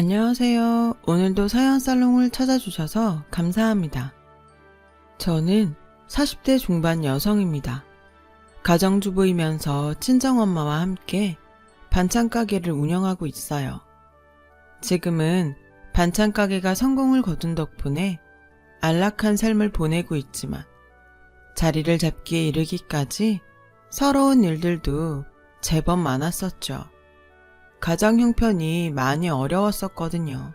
안녕하세요. 오늘도 사연살롱을 찾아주셔서 감사합니다. 저는 40대 중반 여성입니다. 가정주부이면서 친정엄마와 함께 반찬 가게를 운영하고 있어요. 지금은 반찬 가게가 성공을 거둔 덕분에 안락한 삶을 보내고 있지만 자리를 잡기에 이르기까지 서러운 일들도 제법 많았었죠. 가정 형편이 많이 어려웠었거든요.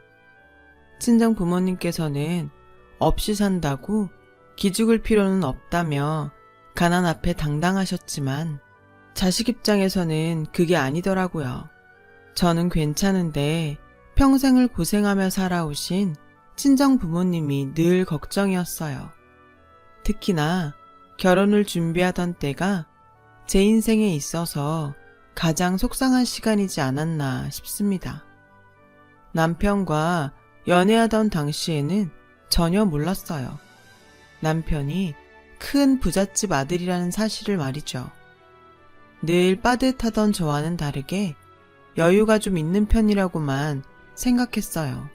친정 부모님께서는 없이 산다고 기죽을 필요는 없다며 가난 앞에 당당하셨지만 자식 입장에서는 그게 아니더라고요. 저는 괜찮은데 평생을 고생하며 살아오신 친정 부모님이 늘 걱정이었어요. 특히나 결혼을 준비하던 때가 제 인생에 있어서 가장 속상한 시간이지 않았나 싶습니다. 남편과 연애하던 당시에는 전혀 몰랐어요. 남편이 큰 부잣집 아들이라는 사실을 말이죠. 늘 빠듯하던 저와는 다르게 여유가 좀 있는 편이라고만 생각했어요.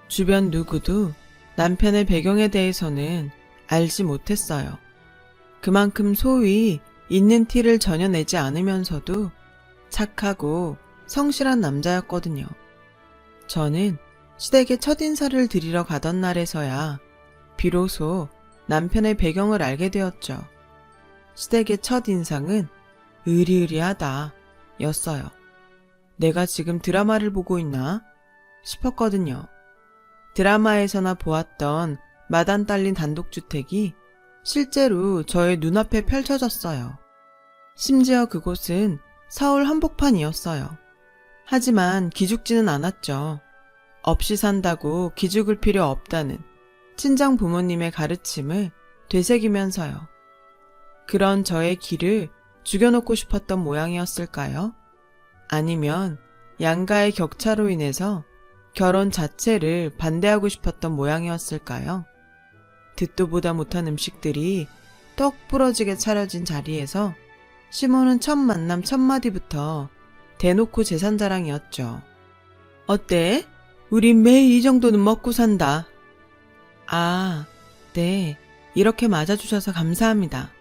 주변 누구도 남편의 배경에 대해서는 알지 못했어요. 그만큼 소위 있는 티를 전혀 내지 않으면서도 착하고 성실한 남자였거든요. 저는 시댁에 첫인사를 드리러 가던 날에서야 비로소 남편의 배경을 알게 되었죠. 시댁의 첫인상은 으리으리하다 였어요. 내가 지금 드라마를 보고 있나 싶었거든요. 드라마에서나 보았던 마당 딸린 단독주택이 실제로 저의 눈앞에 펼쳐졌어요. 심지어 그곳은 서울 한복판이었어요. 하지만 기죽지는 않았죠. 없이 산다고 기죽을 필요 없다는 친정 부모님의 가르침을 되새기면서요. 그런 저의 길을 죽여놓고 싶었던 모양이었을까요? 아니면 양가의 격차로 인해서 결혼 자체를 반대하고 싶었던 모양이었을까요? 듣도 보다 못한 음식들이 떡 부러지게 차려진 자리에서 시모는 첫 만남 첫 마디부터 대놓고 재산 자랑이었죠. 어때? 우린 매일 이 정도는 먹고 산다. 아, 네. 이렇게 맞아주셔서 감사합니다.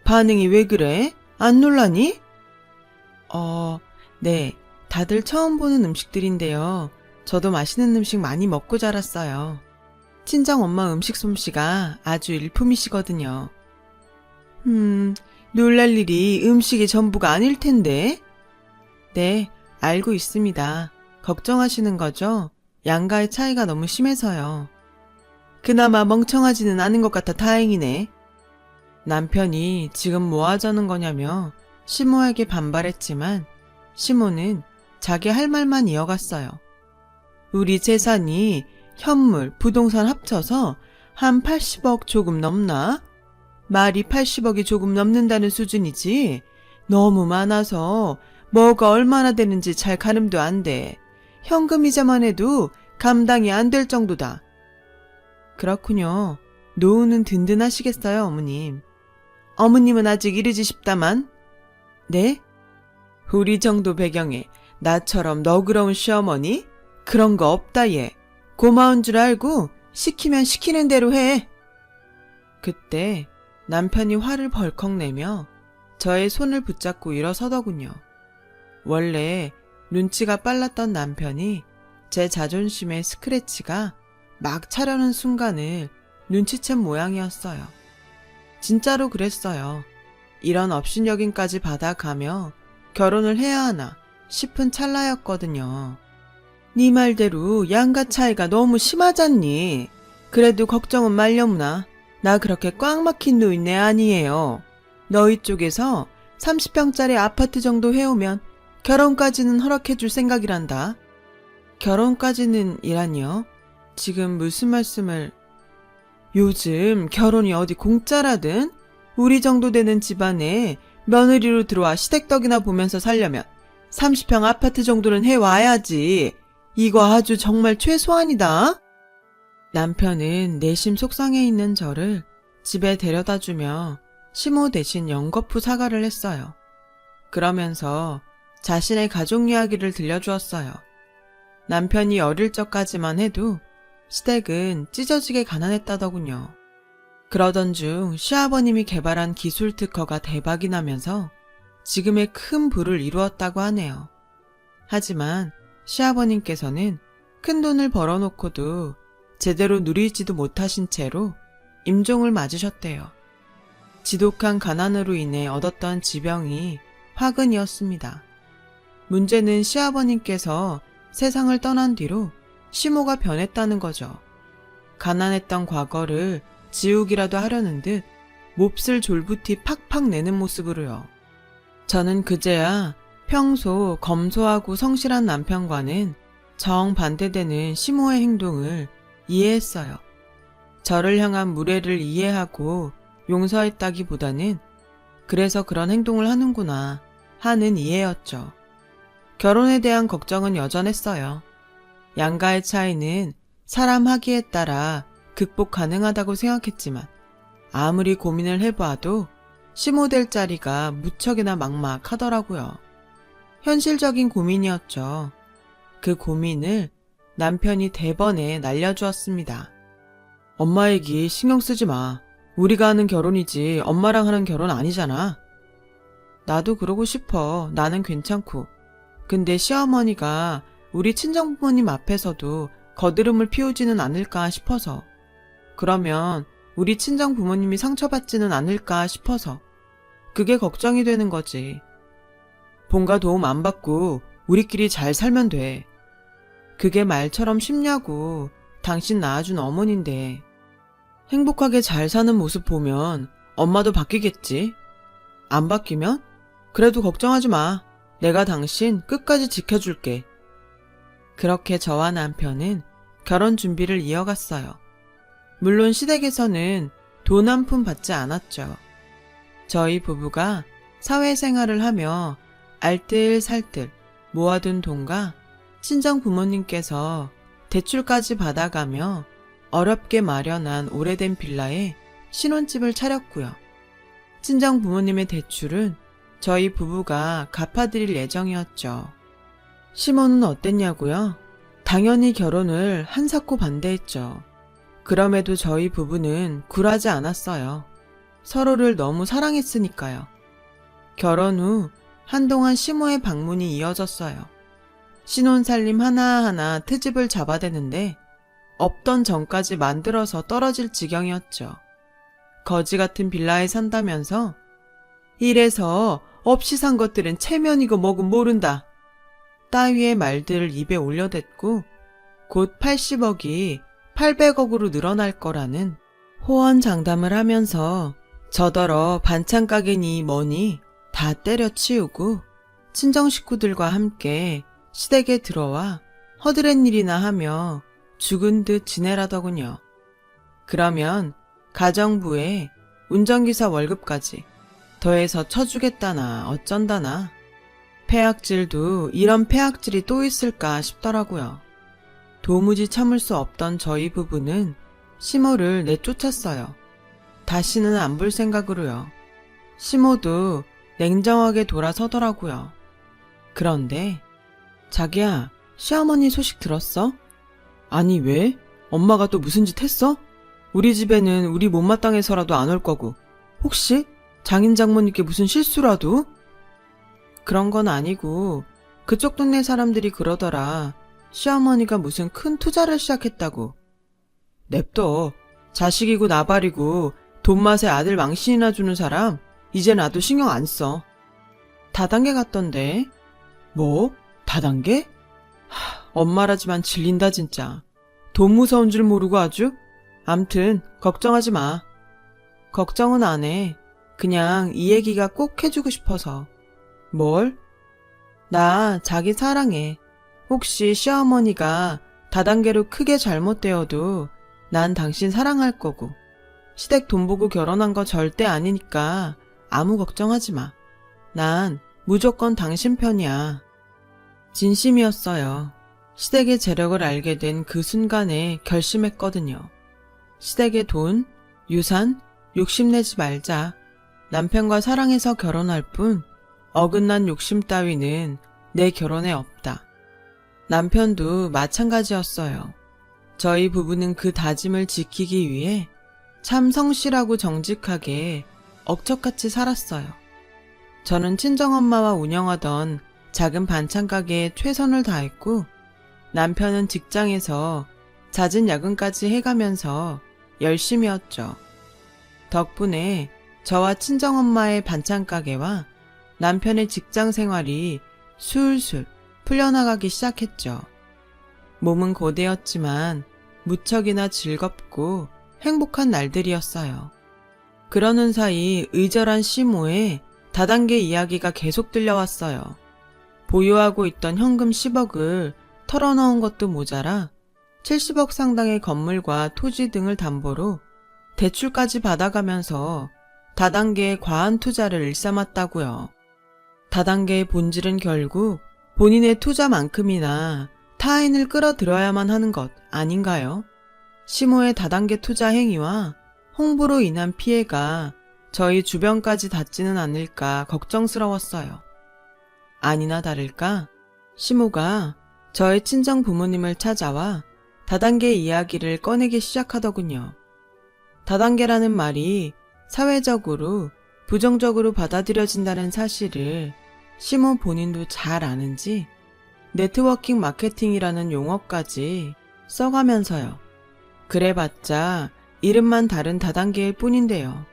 반응이 왜 그래? 안 놀라니? 네. 다들 처음 보는 음식들인데요. 저도 맛있는 음식 많이 먹고 자랐어요. 친정 엄마 음식 솜씨가 아주 일품이시거든요. 놀랄 일이 음식이 전부가 아닐 텐데. 네, 알고 있습니다. 걱정하시는 거죠? 양가의 차이가 너무 심해서요. 그나마 멍청하지는 않은 것 같아 다행이네. 남편이 지금 뭐 하자는 거냐며 시모에게 반발했지만 시모는 자기 할 말만 이어갔어요. 우리 재산이 현물, 부동산 합쳐서 한 80억 조금 넘나? 말이 80억이 조금 넘는다는 수준이지 너무 많아서 뭐가 얼마나 되는지 잘 가늠도 안 돼. 현금이자만 해도 감당이 안 될 정도다. 그렇군요. 노후는 든든하시겠어요, 어머님. 어머님은 아직 이르지 싶다만. 네? 우리 정도 배경에 나처럼 너그러운 시어머니? 그런 거 없다 얘. 고마운 줄 알고 시키면 시키는 대로 해. 그때 남편이 화를 벌컥 내며 저의 손을 붙잡고 일어서더군요. 원래 눈치가 빨랐던 남편이 제 자존심의 스크래치가 막 차려는 순간을 눈치챈 모양이었어요. 진짜로 그랬어요. 이런 업신여긴까지 받아가며 결혼을 해야 하나 싶은 찰나였거든요. 네 말대로 양가 차이가 너무 심하잖니. 그래도 걱정은 말려무나. 나 그렇게 꽉 막힌 노인네 아니에요. 너희 쪽에서 30평짜리 아파트 정도 해오면 결혼까지는 허락해줄 생각이란다. 결혼까지는 이라니요? 지금 무슨 말씀을... 요즘 결혼이 어디 공짜라든? 우리 정도 되는 집안에 며느리로 들어와 시댁떡이나 보면서 살려면 30평 아파트 정도는 해와야지. 이거 아주 정말 최소한이다. 남편은 내심 속상해 있는 저를 집에 데려다주며 시모 대신 연거푸 사과를 했어요. 그러면서 자신의 가족 이야기를 들려주었어요. 남편이 어릴 적까지만 해도 시댁은 찢어지게 가난했다더군요. 그러던 중 시아버님이 개발한 기술 특허가 대박이 나면서 지금의 큰 부를 이루었다고 하네요. 하지만 시아버님께서는 큰 돈을 벌어놓고도 제대로 누리지도 못하신 채로 임종을 맞으셨대요. 지독한 가난으로 인해 얻었던 지병이 화근이었습니다. 문제는 시아버님께서 세상을 떠난 뒤로 시모가 변했다는 거죠. 가난했던 과거를 지우기라도 하려는 듯 몹쓸 졸부티 팍팍 내는 모습으로요. 저는 그제야 평소 검소하고 성실한 남편과는 정반대되는 시모의 행동을 이해했어요. 저를 향한 무례를 이해하고 용서했다기보다는 그래서 그런 행동을 하는구나 하는 이해였죠. 결혼에 대한 걱정은 여전했어요. 양가의 차이는 사람 하기에 따라 극복 가능하다고 생각했지만 아무리 고민을 해봐도 시모될 자리가 무척이나 막막하더라고요. 현실적인 고민이었죠. 그 고민을 남편이 대번에 날려주었습니다. 엄마 얘기 신경 쓰지 마. 우리가 하는 결혼이지 엄마랑 하는 결혼 아니잖아. 나도 그러고 싶어. 나는 괜찮고. 근데 시어머니가 우리 친정부모님 앞에서도 거드름을 피우지는 않을까 싶어서. 그러면 우리 친정부모님이 상처받지는 않을까 싶어서. 그게 걱정이 되는 거지. 본가 도움 안 받고 우리끼리 잘 살면 돼. 그게 말처럼 쉽냐고. 당신 낳아준 어머니인데. 행복하게 잘 사는 모습 보면 엄마도 바뀌겠지. 안 바뀌면? 그래도 걱정하지 마. 내가 당신 끝까지 지켜줄게. 그렇게 저와 남편은 결혼 준비를 이어갔어요. 물론 시댁에서는 돈 한 푼 받지 않았죠. 저희 부부가 사회생활을 하며 알뜰살뜰 모아둔 돈과 친정 부모님께서 대출까지 받아가며 어렵게 마련한 오래된 빌라에 신혼집을 차렸고요. 친정 부모님의 대출은 저희 부부가 갚아드릴 예정이었죠. 시모는 어땠냐고요? 당연히 결혼을 한사코 반대했죠. 그럼에도 저희 부부는 굴하지 않았어요. 서로를 너무 사랑했으니까요. 결혼 후 한동안 시모의 방문이 이어졌어요. 신혼살림 하나하나 트집을 잡아대는데 없던 전까지 만들어서 떨어질 지경이었죠. 거지 같은 빌라에 산다면서 이래서 없이 산 것들은 체면이고 뭐고 모른다. 따위의 말들을 입에 올려댔고 곧 80억이 800억으로 늘어날 거라는 호언장담을 하면서 저더러 반찬 가게니 뭐니 다 때려치우고 친정 식구들과 함께 시댁에 들어와 허드렛 일이나 하며 죽은 듯 지내라더군요. 그러면 가정부에 운전기사 월급까지 더해서 쳐주겠다나 어쩐다나. 폐악질도 이런 폐악질이 또 있을까 싶더라고요. 도무지 참을 수 없던 저희 부부는 시모를 내쫓았어요. 다시는 안 볼 생각으로요. 시모도 냉정하게 돌아서더라고요. 그런데 자기야, 시어머니 소식 들었어? 아니 왜? 엄마가 또 무슨 짓 했어? 우리 집에는 우리 못마땅해서라도 안 올 거고 혹시 장인 장모님께 무슨 실수라도? 그런 건 아니고 그쪽 동네 사람들이 그러더라. 시어머니가 무슨 큰 투자를 시작했다고. 냅둬. 자식이고 나발이고 돈 맛에 아들 망신이나 주는 사람 이제 나도 신경 안 써. 다단계 갔던데. 뭐? 다단계? 엄마라지만 질린다 진짜. 돈 무서운 줄 모르고 아주. 암튼 걱정하지 마. 걱정은 안 해. 그냥 이 얘기가 꼭 해주고 싶어서. 뭘? 나 자기 사랑해. 혹시 시어머니가 다단계로 크게 잘못되어도 난 당신 사랑할 거고 시댁 돈 보고 결혼한 거 절대 아니니까 아무 걱정하지 마. 난 무조건 당신 편이야. 진심이었어요. 시댁의 재력을 알게 된 그 순간에 결심했거든요. 시댁의 돈, 유산, 욕심내지 말자. 남편과 사랑해서 결혼할 뿐 어긋난 욕심 따위는 내 결혼에 없다. 남편도 마찬가지였어요. 저희 부부는 그 다짐을 지키기 위해 참 성실하고 정직하게 억척같이 살았어요. 저는 친정엄마와 운영하던 작은 반찬 가게에 최선을 다했고, 남편은 직장에서 잦은 야근까지 해가면서 열심히 했죠. 덕분에 저와 친정엄마의 반찬 가게와 남편의 직장 생활이 술술 풀려나가기 시작했죠. 몸은 고되었지만 무척이나 즐겁고 행복한 날들이었어요. 그러는 사이 의절한 시모의 다단계 이야기가 계속 들려왔어요. 보유하고 있던 현금 10억을 털어넣은 것도 모자라 70억 상당의 건물과 토지 등을 담보로 대출까지 받아가면서 다단계의 과한 투자를 일삼았다고요. 다단계의 본질은 결국 본인의 투자만큼이나 타인을 끌어들여야만 하는 것 아닌가요? 시모의 다단계 투자 행위와 홍보로 인한 피해가 저희 주변까지 닿지는 않을까 걱정스러웠어요. 아니나 다를까 시모가 저의 친정 부모님을 찾아와 다단계 이야기를 꺼내기 시작하더군요. 다단계라는 말이 사회적으로 부정적으로 받아들여진다는 사실을 시모 본인도 잘 아는지 네트워킹 마케팅이라는 용어까지 써가면서요. 그래봤자 이름만 다른 다단계일 뿐인데요.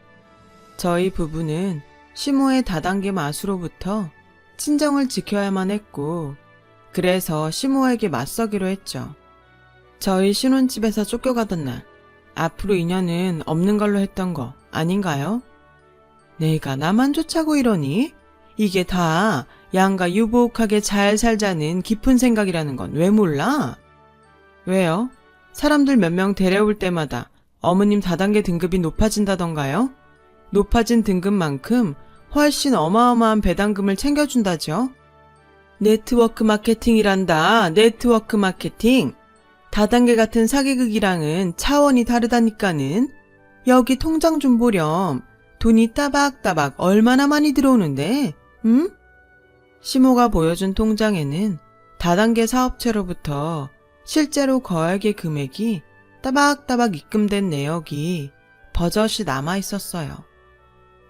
저희 부부는 시모의 다단계 마수로부터 친정을 지켜야만 했고, 그래서 시모에게 맞서기로 했죠. 저희 신혼집에서 쫓겨가던 날, 앞으로 인연은 없는 걸로 했던 거 아닌가요? 내가 나만 쫓아고 이러니? 이게 다 양가 유복하게 잘 살자는 깊은 생각이라는 건 왜 몰라? 왜요? 사람들 몇 명 데려올 때마다 어머님 다단계 등급이 높아진다던가요? 높아진 등급만큼 훨씬 어마어마한 배당금을 챙겨준다죠? 네트워크 마케팅이란다. 네트워크 마케팅. 다단계 같은 사기극이랑은 차원이 다르다니까는. 여기 통장 좀 보렴. 돈이 따박따박 얼마나 많이 들어오는데, 응? 시모가 보여준 통장에는 다단계 사업체로부터 실제로 거액의 금액이 따박따박 입금된 내역이 버젓이 남아있었어요.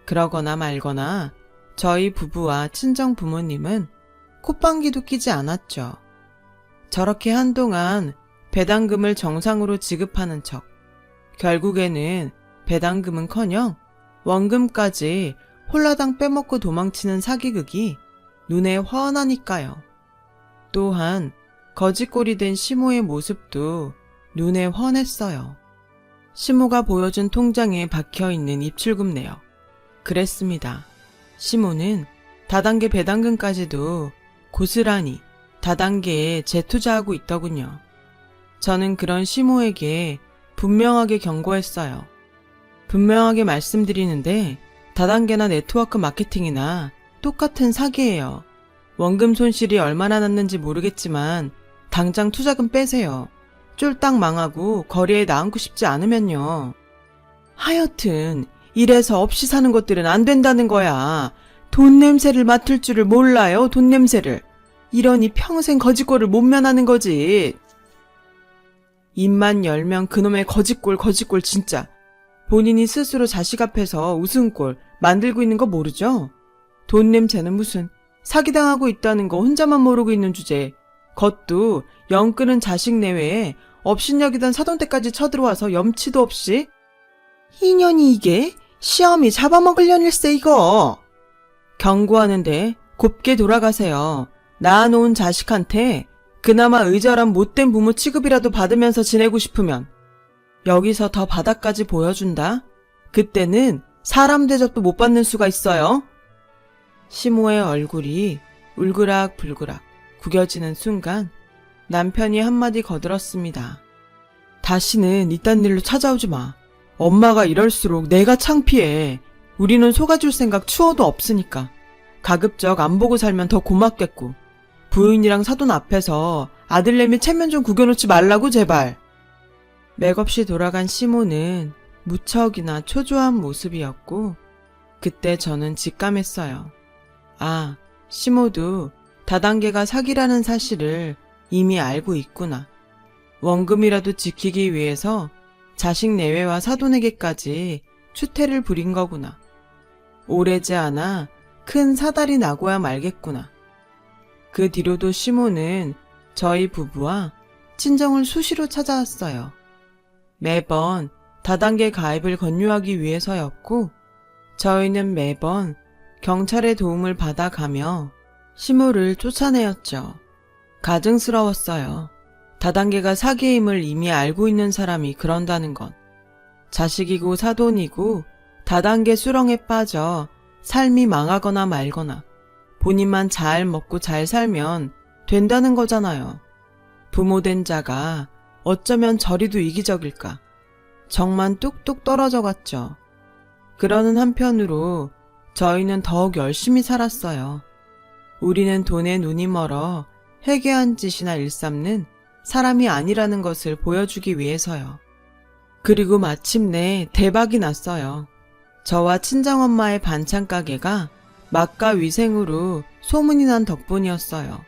그러거나 말거나 저희 부부와 친정 부모님은 콧방귀도 끼지 않았죠. 저렇게 한동안 배당금을 정상으로 지급하는 척, 결국에는 배당금은커녕 원금까지 홀라당 빼먹고 도망치는 사기극이 눈에 훤하니까요. 또한 거짓골이 된 시모의 모습도 눈에 훤했어요. 시모가 보여준 통장에 박혀있는 입출금 내역. 그랬습니다. 시모는 다단계 배당금까지도 고스란히 다단계에 재투자하고 있더군요. 저는 그런 시모에게 분명하게 경고했어요. 분명하게 말씀드리는데 다단계나 네트워크 마케팅이나 똑같은 사기예요. 원금 손실이 얼마나 났는지 모르겠지만 당장 투자금 빼세요. 쫄딱 망하고 거리에 나앉고 싶지 않으면요. 하여튼 이래서 없이 사는 것들은 안 된다는 거야. 돈 냄새를 맡을 줄을 몰라요. 돈 냄새를. 이러니 평생 거짓골을 못 면하는 거지. 입만 열면 그놈의 거짓골 진짜. 본인이 스스로 자식 앞에서 웃음골 만들고 있는 거 모르죠? 돈 냄새는 무슨 사기당하고 있다는 거 혼자만 모르고 있는 주제에 겉도 영 끄는 자식 내외에 업신여기던 사돈댁까지 쳐들어와서 염치도 없이 인연이 이게 시험이 잡아먹으려닐세 이거. 경고하는데 곱게 돌아가세요. 낳아놓은 자식한테 그나마 의절한 못된 부모 취급이라도 받으면서 지내고 싶으면 여기서 더 바닥까지 보여준다? 그때는 사람 대접도 못 받는 수가 있어요. 시모의 얼굴이 울그락불그락 구겨지는 순간 남편이 한마디 거들었습니다. 다시는 이딴 일로 찾아오지 마. 엄마가 이럴수록 내가 창피해. 우리는 속아줄 생각 추워도 없으니까. 가급적 안 보고 살면 더 고맙겠고. 부인이랑 사돈 앞에서 아들내미 체면 좀 구겨놓지 말라고 제발. 맥없이 돌아간 시모는 무척이나 초조한 모습이었고 그때 저는 직감했어요. 아, 시모도 다단계가 사기라는 사실을 이미 알고 있구나. 원금이라도 지키기 위해서 자식 내외와 사돈에게까지 추태를 부린 거구나. 오래지 않아 큰 사달이 나고야 말겠구나. 그 뒤로도 시모는 저희 부부와 친정을 수시로 찾아왔어요. 매번 다단계 가입을 권유하기 위해서였고, 저희는 매번 경찰의 도움을 받아가며 시모를 쫓아내었죠. 가증스러웠어요. 다단계가 사기임을 이미 알고 있는 사람이 그런다는 건. 자식이고 사돈이고 다단계 수렁에 빠져 삶이 망하거나 말거나 본인만 잘 먹고 잘 살면 된다는 거잖아요. 부모된 자가 어쩌면 저리도 이기적일까. 정만 뚝뚝 떨어져 갔죠. 그러는 한편으로 저희는 더욱 열심히 살았어요. 우리는 돈에 눈이 멀어 회개한 짓이나 일삼는 사람이 아니라는 것을 보여주기 위해서요. 그리고 마침내 대박이 났어요. 저와 친정엄마의 반찬 가게가 맛과 위생으로 소문이 난 덕분이었어요.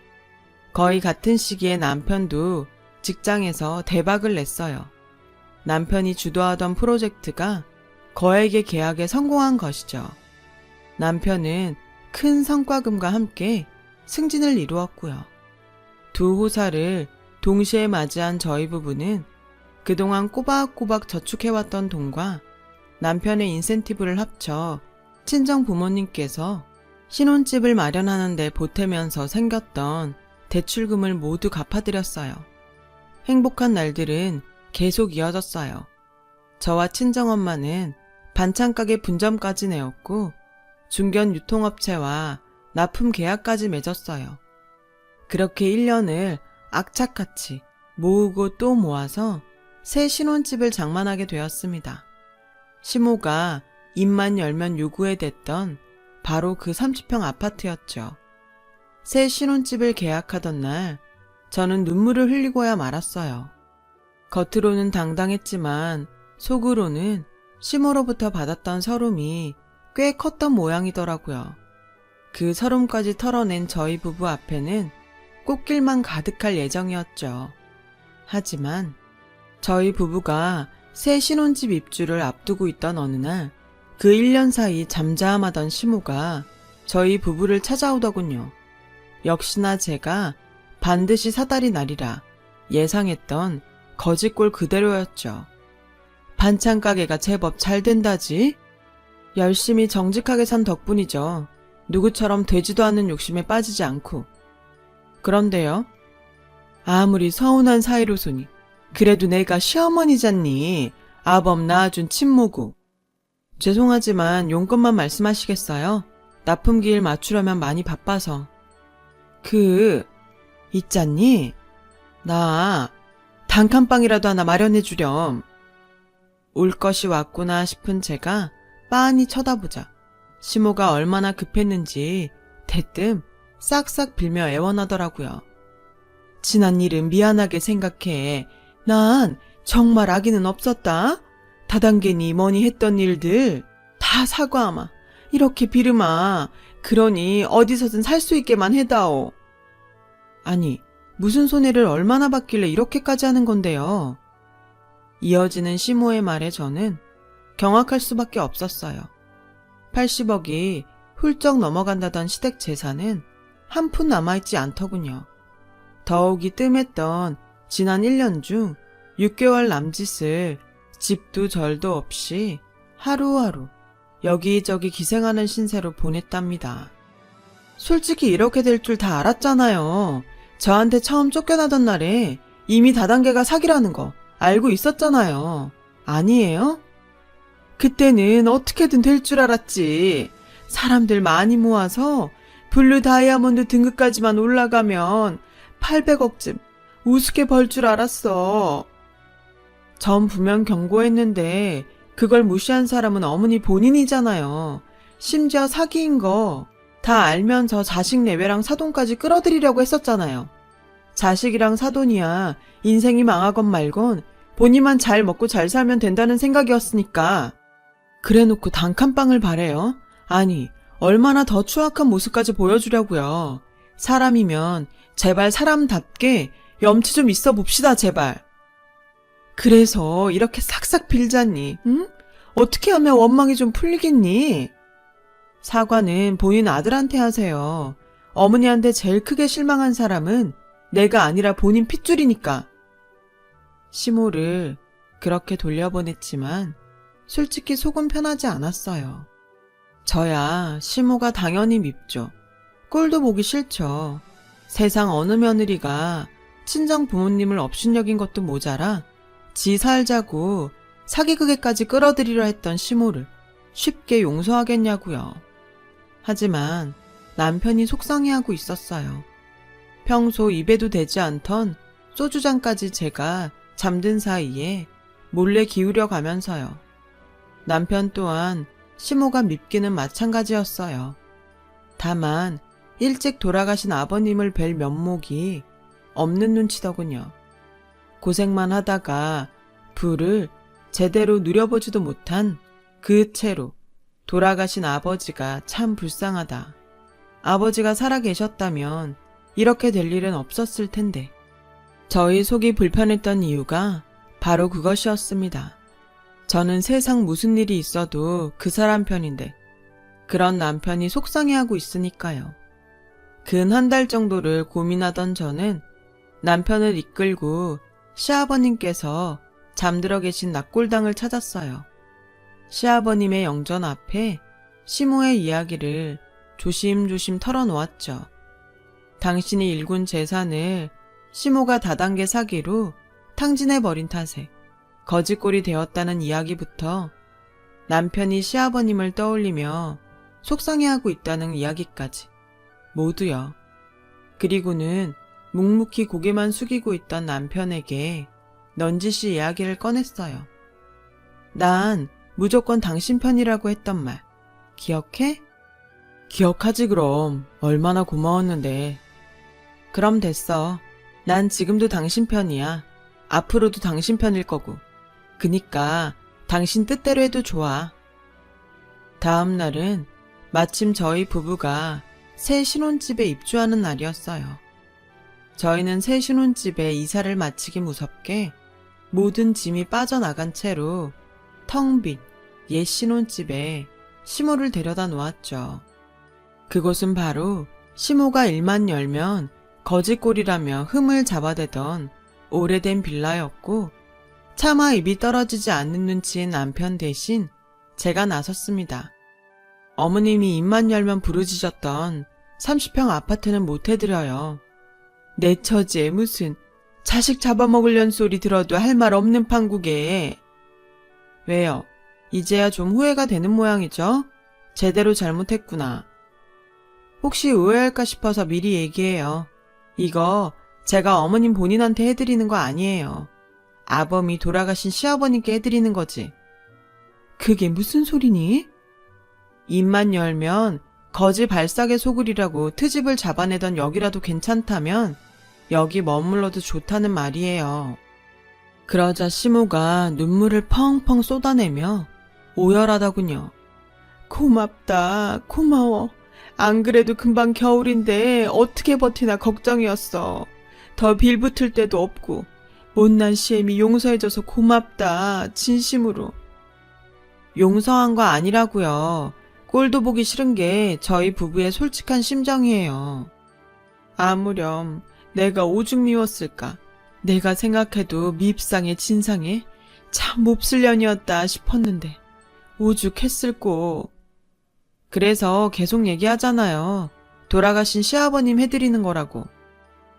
거의 같은 시기에 남편도 직장에서 대박을 냈어요. 남편이 주도하던 프로젝트가 거액의 계약에 성공한 것이죠. 남편은 큰 성과금과 함께 승진을 이루었고요. 두 호사를 동시에 맞이한 저희 부부는 그동안 꼬박꼬박 저축해왔던 돈과 남편의 인센티브를 합쳐 친정 부모님께서 신혼집을 마련하는 데 보태면서 생겼던 대출금을 모두 갚아드렸어요. 행복한 날들은 계속 이어졌어요. 저와 친정엄마는 반찬가게 분점까지 내었고 중견 유통업체와 납품 계약까지 맺었어요. 그렇게 1년을 악착같이 모으고 또 모아서 새 신혼집을 장만하게 되었습니다. 시모가 입만 열면 요구해 댔던 바로 그 30평 아파트였죠. 새 신혼집을 계약하던 날 저는 눈물을 흘리고야 말았어요. 겉으로는 당당했지만 속으로는 시모로부터 받았던 서름이 꽤 컸던 모양이더라고요. 그 서름까지 털어낸 저희 부부 앞에는 꽃길만 가득할 예정이었죠. 하지만 저희 부부가 새 신혼집 입주를 앞두고 있던 어느 날 그 1년 사이 잠잠하던 시모가 저희 부부를 찾아오더군요. 역시나 제가 반드시 사달이 나리라 예상했던 거짓골 그대로였죠. 반찬 가게가 제법 잘 된다지? 열심히 정직하게 산 덕분이죠. 누구처럼 되지도 않는 욕심에 빠지지 않고. 그런데요. 아무리 서운한 사이로소니 그래도 내가 시어머니잖니. 아범 낳아준 친모고. 죄송하지만 용건만 말씀하시겠어요? 납품기일 맞추려면 많이 바빠서. 있잖니? 나 단칸방이라도 하나 마련해 주렴. 올 것이 왔구나 싶은 제가 빤히 쳐다보자 시모가 얼마나 급했는지 대뜸 싹싹 빌며 애원하더라고요. 지난 일은 미안하게 생각해. 난 정말 악의는 없었다. 다단계니 뭐니 했던 일들 다 사과하마. 이렇게 비르마. 그러니 어디서든 살 수 있게만 해다오. 아니, 무슨 손해를 얼마나 받길래 이렇게까지 하는 건데요. 이어지는 시모의 말에 저는 경악할 수밖에 없었어요. 80억이 훌쩍 넘어간다던 시댁 재산은 한 푼 남아있지 않더군요. 더욱이 뜸했던 지난 1년 중 6개월 남짓을 집도 절도 없이 하루하루 여기저기 기생하는 신세로 보냈답니다. 솔직히 이렇게 될 줄 다 알았잖아요. 저한테 처음 쫓겨나던 날에 이미 다단계가 사기라는 거 알고 있었잖아요. 아니에요? 그때는 어떻게든 될 줄 알았지. 사람들 많이 모아서 블루 다이아몬드 등급까지만 올라가면 800억쯤 우습게 벌 줄 알았어. 전 분명 경고했는데 그걸 무시한 사람은 어머니 본인이잖아요. 심지어 사기인 거 다 알면서 자식 내외랑 사돈까지 끌어들이려고 했었잖아요. 자식이랑 사돈이야 인생이 망하건 말건 본인만 잘 먹고 잘 살면 된다는 생각이었으니까. 그래놓고 단칸방을 바래요? 아니, 얼마나 더 추악한 모습까지 보여주려고요. 사람이면 제발 사람답게 염치 좀 있어 봅시다, 제발. 그래서 이렇게 싹싹 빌자니, 응? 어떻게 하면 원망이 좀 풀리겠니? 사과는 본인 아들한테 하세요. 어머니한테 제일 크게 실망한 사람은 내가 아니라 본인 핏줄이니까. 시모를 그렇게 돌려보냈지만 솔직히 속은 편하지 않았어요. 저야 시모가 당연히 밉죠. 꼴도 보기 싫죠. 세상 어느 며느리가 친정 부모님을 업신여긴 것도 모자라 지 살자고 사기극에까지 끌어들이려 했던 시모를 쉽게 용서하겠냐고요. 하지만 남편이 속상해하고 있었어요. 평소 입에도 대지 않던 소주잔까지 제가 잠든 사이에 몰래 기울여 가면서요. 남편 또한 시모가 밉기는 마찬가지였어요. 다만 일찍 돌아가신 아버님을 뵐 면목이 없는 눈치더군요. 고생만 하다가 부를 제대로 누려보지도 못한 그 채로 돌아가신 아버지가 참 불쌍하다. 아버지가 살아계셨다면 이렇게 될 일은 없었을 텐데. 저희 속이 불편했던 이유가 바로 그것이었습니다. 저는 세상 무슨 일이 있어도 그 사람 편인데 그런 남편이 속상해하고 있으니까요. 근 한 달 정도를 고민하던 저는 남편을 이끌고 시아버님께서 잠들어 계신 낙골당을 찾았어요. 시아버님의 영전 앞에 시모의 이야기를 조심조심 털어놓았죠. 당신이 일군 재산을 시모가 다단계 사기로 탕진해버린 탓에 거지꼴이 되었다는 이야기부터 남편이 시아버님을 떠올리며 속상해하고 있다는 이야기까지 모두요. 그리고는 묵묵히 고개만 숙이고 있던 남편에게 넌지시 이야기를 꺼냈어요. 난 무조건 당신 편이라고 했던 말 기억해? 기억하지 그럼. 얼마나 고마웠는데. 그럼 됐어. 난 지금도 당신 편이야. 앞으로도 당신 편일 거고. 그니까 당신 뜻대로 해도 좋아. 다음 날은 마침 저희 부부가 새 신혼집에 입주하는 날이었어요. 저희는 새 신혼집에 이사를 마치기 무섭게 모든 짐이 빠져나간 채로 텅 빈 옛 신혼집에 시모를 데려다 놓았죠. 그곳은 바로 시모가 일만 열면 거지꼴이라며 흠을 잡아대던 오래된 빌라였고 차마 입이 떨어지지 않는 눈치인 남편 대신 제가 나섰습니다. 어머님이 입만 열면 부르짖었던 30평 아파트는 못 해드려요. 내 처지에 무슨 자식 잡아먹으려는 소리 들어도 할 말 없는 판국에. 왜요? 이제야 좀 후회가 되는 모양이죠? 제대로 잘못했구나. 혹시 오해할까 싶어서 미리 얘기해요. 이거 제가 어머님 본인한테 해드리는 거 아니에요. 아범이 돌아가신 시아버님께 해드리는 거지. 그게 무슨 소리니? 입만 열면 거지 발삭에 속으리라고 트집을 잡아내던 여기라도 괜찮다면 여기 머물러도 좋다는 말이에요. 그러자 시모가 눈물을 펑펑 쏟아내며 오열하더군요. 고맙다, 고마워. 안 그래도 금방 겨울인데 어떻게 버티나 걱정이었어. 더 빌붙을 데도 없고 못난 시엠이 용서해줘서 고맙다, 진심으로. 용서한 거 아니라고요. 꼴도 보기 싫은 게 저희 부부의 솔직한 심정이에요. 아무렴 내가 오죽 미웠을까. 내가 생각해도 밉상에 진상에 참 몹쓸 년이었다 싶었는데 오죽했을꼬. 그래서 계속 얘기하잖아요. 돌아가신 시아버님 해드리는 거라고.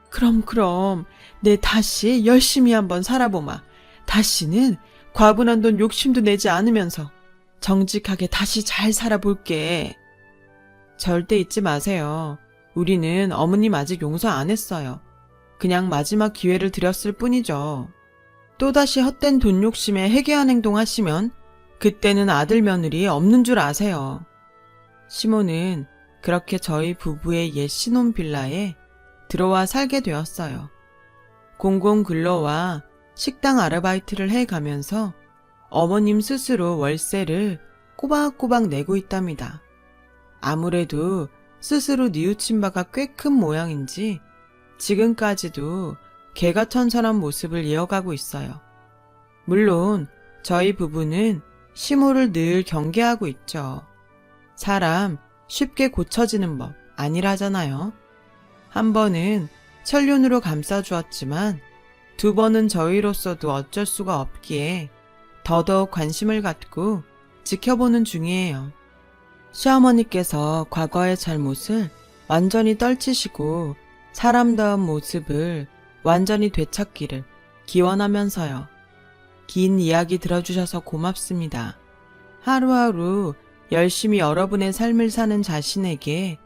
그럼 내 다시 열심히 한번 살아보마. 다시는 과분한 돈 욕심도 내지 않으면서 정직하게 다시 잘 살아볼게. 절대 잊지 마세요. 우리는 어머님 아직 용서 안 했어요. 그냥 마지막 기회를 드렸을 뿐이죠. 또다시 헛된 돈 욕심에 해괴한 행동 하시면 그때는 아들 며느리 없는 줄 아세요. 시모는 그렇게 저희 부부의 옛 신혼 빌라에 들어와 살게 되었어요. 공공근로와 식당 아르바이트를 해가면서 어머님 스스로 월세를 꼬박꼬박 내고 있답니다. 아무래도 스스로 뉘우친 바가 꽤 큰 모양인지 지금까지도 개가천선한 모습을 이어가고 있어요. 물론 저희 부부는 시모를 늘 경계하고 있죠. 사람 쉽게 고쳐지는 법 아니라잖아요. 한 번은 천륜으로 감싸주었지만 두 번은 저희로서도 어쩔 수가 없기에 더더욱 관심을 갖고 지켜보는 중이에요. 시어머니께서 과거의 잘못을 완전히 떨치시고 사람다운 모습을 완전히 되찾기를 기원하면서요. 긴 이야기 들어주셔서 고맙습니다. 하루하루 열심히 여러분의 삶을 사는 자신에게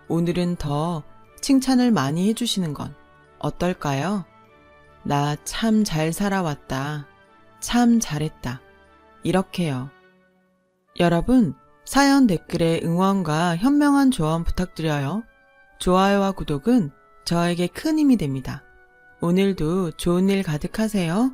오늘은 더 칭찬을 많이 해주시는 건 어떨까요? 나 참 잘 살아왔다. 참 잘했다. 이렇게요. 여러분, 사연 댓글에 응원과 현명한 조언 부탁드려요. 좋아요와 구독은 저에게 큰 힘이 됩니다. 오늘도 좋은 일 가득하세요.